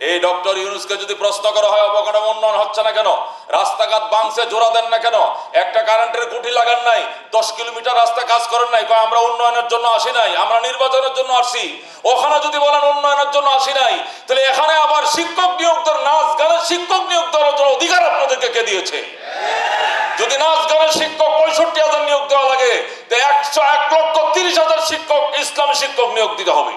এই ডক্টর ইউনূসকে যদি প্রশ্ন করা হয় অবকাঠামো উন্নয়ন হচ্ছে না কেন, রাস্তাঘাট ভাঙছে জোড়া দেন না কেন, একটা কারেন্টের খুঁটি লাগান নাই, 10 কিলোমিটার রাস্তা কাজ করেন নাই, কয় আমরা উন্নয়নের জন্য আসি নাই, আমরা নির্বাচনের জন্য আসছি। ওখানে যদি বলেন উন্নয়নের জন্য আসি নাই, তাহলে এখানে আবার শিক্ষক নিয়োগ দেওয়ার, নাচ গানের শিক্ষক নিয়োগ দেওয়ার জন্য অধিকার আপনাদেরকে কে দিয়েছে? যদি নাচ গানের শিক্ষক 65,000 নিয়োগ দেওয়া লাগে, তো 1,30,000 শিক্ষক ইসলামী শিক্ষক নিয়োগ দিতে হবে।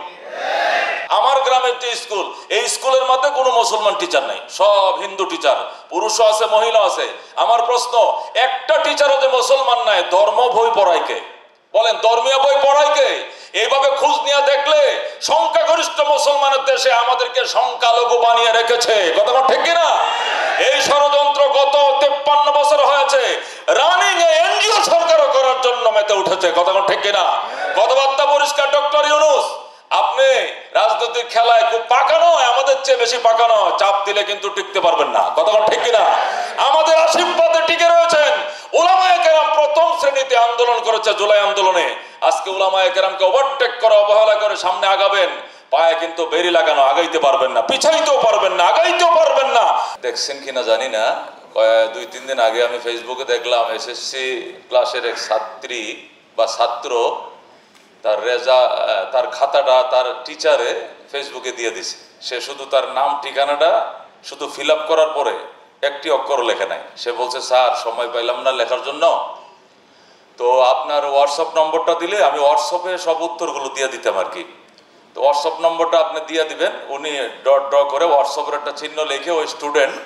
আমার গ্রামের যে স্কুল, এই স্কুলের মধ্যে কোনো মুসলমান টিচার নাই, সব হিন্দু টিচার, পুরুষও আছে মহিলা আছে। আমার প্রশ্ন, একটা টিচারও যে মুসলমান নাই, ধর্ম বই পড়ায় কে? বলেন, ধর্মীয় বই পড়ায় কে? এইভাবে খোঁজ নিয়ে দেখলে সংখ্যাগরিষ্ঠ মুসলমানের দেশে আমাদেরকে সংখ্যালঘু বানিয়ে রেখেছে। কথা ঠিক কিনা? এই ষড়যন্ত্র গত 53 বছর হয়েছে রানিং এনজিও সরকারও করার জন্য মেতে উঠেছে। কথা ঠিক কিনা? কথাবার্তা পরিষ্কার। ডক্টর ইউনূস, আপনি রাজনৈতিক খেলায় খুব পাকা নয়, আমাদের চেয়ে বেশি পাকা নয়, চাপ দিলে কিন্তু টিকতে পারবেন না। কথা ঠিক কিনা? আমাদের আশীর্বাদে টিকে রয়েছেন। উলামায়ে কেরাম প্রথম শ্রেণীতে আন্দোলন করেছে, জুলাই আন্দোলনে। আজকে উলামায়ে কেরামকে ওভারটেক করে, অবহেলা করে সামনে আগাবেন, পায়ে কিন্তু বেরি লাগানো, আগাইতে পারবেন না, পিছাইতেও পারবেন না, আগাইতেও পারবেন না। দেখছেন কিনা জানি না, 2-3 দিন আগে আমি ফেসবুকে দেখলাম এসএসসি ক্লাসের এক ছাত্রী বা ছাত্র তার খাতাটা তার টিচারে ফেসবুকে দিয়ে দিছে। সে শুধু তার নাম ঠিকানাটা শুধু ফিল আপ করার পরে একটি অক্ষরও লেখে নাই। সে বলছে, স্যার সময় পাইলাম না লেখার জন্য, তো আপনার হোয়াটসঅ্যাপ নম্বরটা দিলে আমি হোয়াটসঅ্যাপে সব উত্তরগুলো দিয়ে দিতাম আর কি। তো হোয়াটসঅ্যাপ নম্বরটা আপনি দিয়ে দিবেন। উনি ডট করে হোয়াটসঅ্যাপের একটা চিহ্ন লিখে ওই স্টুডেন্ট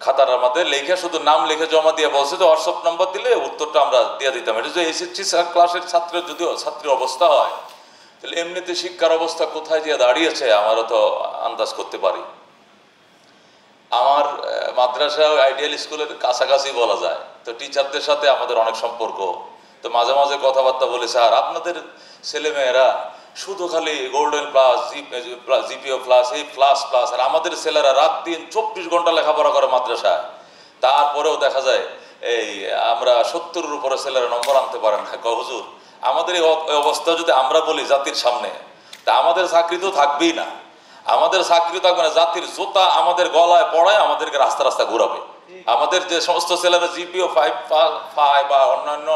খাতার মধ্যে লিখে শুধু নাম লিখে জমা দিয়ে বলছে যে হোয়াটসঅ্যাপ নম্বর দিলে উত্তরটা আমরা দিয়ে দিতাম। এটা যে এসএসসি ক্লাসের ছাত্রের যদিও ছাত্রীর অবস্থা হয়, তাহলে এমনিতে শিক্ষার অবস্থা কোথায় গিয়ে দাঁড়িয়েছে আমারও তো আন্দাজ করতে পারি। আমার মাদ্রাসা আইডিয়াল স্কুলের কাছাকাছি বলা যায়, তো টিচারদের সাথে আমাদের অনেক সম্পর্ক। তো মাঝে মাঝে কথাবার্তা বলি, স্যার আপনাদের ছেলেমেয়েরা শুধু খালি গোল্ডেন প্লাস, জিপিও প্লাস, এই প্লাস প্লাস, আর আমাদের ছেলেরা রাত দিন 24 ঘন্টা লেখাপড়া করে মাদ্রাসায়, তারপরেও দেখা যায় এই আমরা 70-এর উপরে ছেলেরা নম্বর আনতে পারেন না। হুজুর, আমাদের এই অবস্থা যদি আমরা বলি জাতির সামনে, তা আমাদের চাকরি তো থাকবেই না। আমাদের চাকরি থাকবে না, জাতির জোতা আমাদের গলায় পড়ায় আমাদেরকে রাস্তা রাস্তা ঘুরাবে। আমাদের যে সমস্ত ছেলেরা জিপিও 5 বা অন্যান্য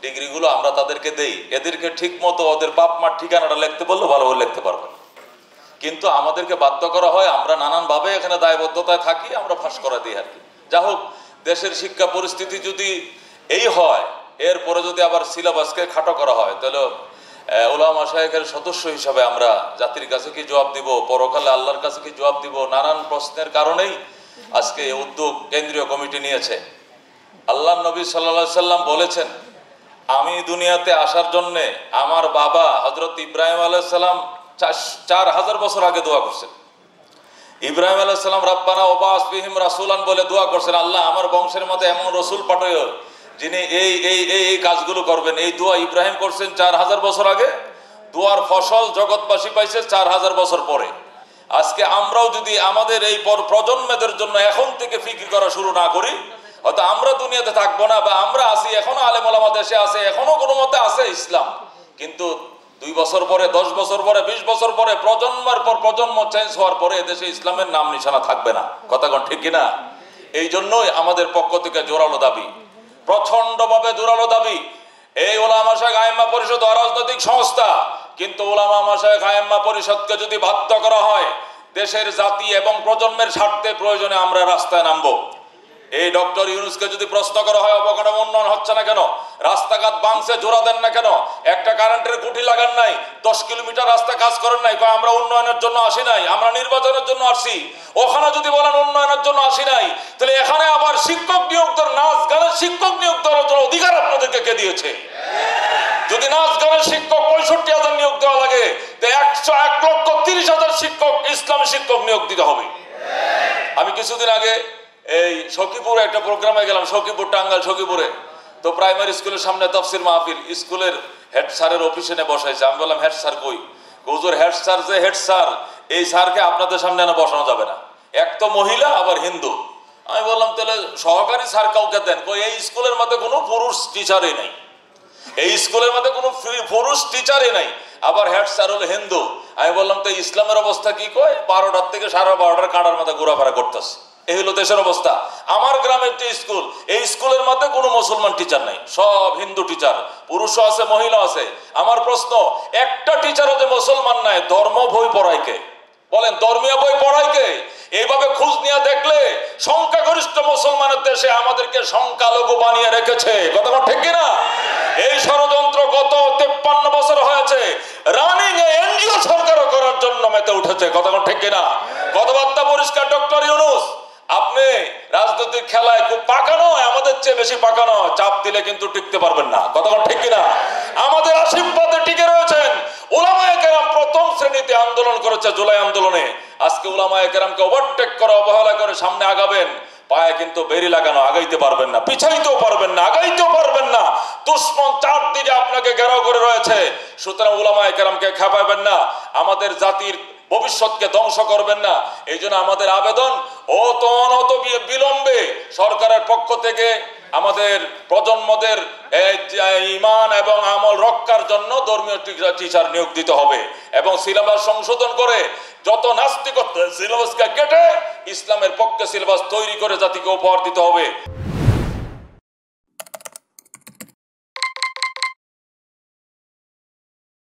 ডিগ্রিগুলো আমরা তাদেরকে দেই, এদেরকে ঠিক মতো ওদের বাপ মার ঠিকানাটা লিখতে বললে ভালোভাবে লিখতে পারবে, কিন্তু আমাদেরকে বাধ্য করা হয়, আমরা নানানভাবে এখানে দায়বদ্ধতায় থাকি, আমরা ফাঁস করা দিই আর কি। যা হোক, দেশের শিক্ষা পরিস্থিতি যদি এই হয়, এরপরে যদি আবার সিলেবাসকে খাটো করা হয়, তাহলে উলামা শায়েখের সদস্য হিসাবে আমরা জাতির কাছে কি জবাব দিব, পরকালে আল্লাহর কাছে কি জবাব দিব? নানান প্রশ্নের কারণেই আজকে এই উদ্যোগ কেন্দ্রীয় কমিটি নিয়েছে। আল্লাহ নবী সাল্লাল্লাহু আলাইহি সাল্লাম বলেছেন, আমি দুনিয়াতে আসার জন্যে আমার বাবা হযরত ইব্রাহিম আলাইহিস সালাম 4000 বছর আগে দোয়া করছেন। ইব্রাহিম আলাইহিস সালাম রাব্বানা ওয়াবাস ফিহিম রাসূলান বলে দোয়া করছেন, আল্লাহ আমার বংশের মধ্যে এমন রসুল পাঠাইও যিনি এই এই এই কাজগুলো করবেন। এই দোয়া ইব্রাহিম করছেন 4000 বছর আগে। দোয়ার ফসল জগৎবাসী পাইছে 4000 বছর পরে। আজকে আমরাও যদি আমাদের এই প্রজন্মদের জন্য এখন থেকে ফিকির করা শুরু না করি, হয়তো আমরা দুনিয়াতে থাকবো না, বা আমরা আছি এখনো আলেম ওলামা দেশে আছে, এখনো কোনো মতে আছে ইসলাম, কিন্তু 2 বছর পরে, 10 বছর পরে, 20 বছর পরে, প্রজন্মের পর প্রজন্ম চেঞ্জ হওয়ার পরে এদেশে ইসলামের নাম নিশানা থাকবে না। কথা কোন ঠিক কিনা? এই জন্যই আমাদের পক্ষ থেকে জোরালো দাবি, প্রচন্ডভাবে জোরালো দাবি। এই উলামা শায়েখ আইম্মা পরিষদ অরাজনৈতিক সংস্থা, কিন্তু উলামা মাশায়েখ আইম্মা পরিষদকে যদি বাধ্য করা হয় দেশের জাতি এবং প্রজন্মের স্বার্থে, প্রয়োজনে আমরা রাস্তায় নামবো। এই ডক্টর ইউনূসকে যদি প্রশ্ন করা হয় অবকাঠামো উন্নয়ন হচ্ছে না কেন, রাস্তাঘাট ভাঙছে জোড়া দেন না কেন, একটা কারেন্টের খুঁটি লাগান নাই, 10 কিলোমিটার রাস্তা কাজ করেন নাই, কয় আমরা উন্নয়নের জন্য আসি নাই, আমরা নির্বাচনের জন্য আসছি। ওখানে যদি বলেন উন্নয়নের জন্য আসি নাই, তাহলে এখানে আবার শিক্ষক নিয়োগ দেওয়ার, নাচ গানের শিক্ষক নিয়োগ দেওয়ার জন্য অধিকার আপনাদেরকে কে দিয়েছে? যদি নাচ গানের শিক্ষক 65,000 নিয়োগ দেওয়া লাগে, তো 1,30,000 শিক্ষক ইসলামী শিক্ষক নিয়োগ দিতে হবে। আমি কিছুদিন আগে এই সখীপুরে একটা প্রোগ্রামে গেলাম, সখীপুর, টাঙ্গাইল সখীপুরে। তো প্রাইমারি স্কুলের সামনে তাফসীর মাহফিল, স্কুলের হেড স্যারের অফিসে বসাইছে। আমি বললাম, হেড স্যার কই? হুজুর, হেড স্যার যে হেড স্যার, এই স্যারকে আপনাদের সামনে এনে বসানো যাবে না, এক তো মহিলা আবার হিন্দু। আমি বললাম, তাহলে সহকারী স্যার কাউকে দেন। কই, এই স্কুলের মধ্যে কোনো পুরুষ টিচারই নাই, এই স্কুলের মধ্যে কোনো পুরুষ টিচারই নাই, আবার হেড স্যার হলো হিন্দু। আমি বললাম তো ইসলামের অবস্থা কি কয়, 12টার থেকে 12:30 কাঁটার মাথা ঘোরাফেরা করতেছে। এই হলো দেশের অবস্থা। আমার গ্রামের যে স্কুল, এই স্কুলের মধ্যে কোনো মুসলমান টিচার নাই, সব হিন্দু টিচার, পুরুষও আছে মহিলা আছে। আমার প্রশ্ন, একটা টিচারও যে মুসলমান নাই, ধর্ম বই পড়ায় কে? বলেন, ধর্মীয় বই পড়ায় কে? এইভাবে খোঁজ নিয়ে দেখলে সংখ্যাগরিষ্ঠ মুসলমানের দেশে আমাদেরকে সংখ্যালঘু বানিয়ে রেখেছে। কথা ঠিক কিনা? এই ষড়যন্ত্র গত 53 বছর হয়েছে রানিং এনজিও সরকারও করার জন্য মেতে উঠেছে। কথা ঠিক কিনা? কথাবার্তা পরিষ্কার। ডক্টর ইউনূস, আপনি রাজনৈতিক খেলায় খুব পাকা নয়, আমাদের চেয়ে বেশি পাকা নয়, চাপ দিলে কিন্তু টিকতে পারবেন না। কথা ঠিক কিনা? আমাদের আশীর্বাদে টিকে রয়েছেন। উলামায়ে কেরাম প্রথম শ্রেণীতে আন্দোলন করেছে, জুলাই আন্দোলনে। আজকে উলামায়ে কেরামকে ওভারটেক করে, অবহেলা করে সামনে আগাবেন, পায়ে কিন্তু বেরি লাগানো, আগাইতে পারবেন না, পিছাইতেও পারবেন না, আগাইতেও পারবেন না। দুশ্মন চারদিকে আপনাকে ঘেরাও করে রয়েছে। সুতরাং উলামায়ে কেরামকে খেপাবেন না, আমাদের জাতির ভবিষ্যৎকে ধ্বংস করবেন না। এই জন্য আমাদের আবেদন, অত বিলম্বে সরকারের পক্ষ থেকে আমাদের প্রজন্মদের ঈমান এবং আমল রক্ষার জন্য ধর্মীয় টিচার নিয়োগ দিতে হবে এবং সিলেবাস সংশোধন করে যত নাস্তিকত্ব সিলেবাসকে কেটে ইসলামের পক্ষে সিলেবাস তৈরি করে জাতিকে উপহার দিতে হবে।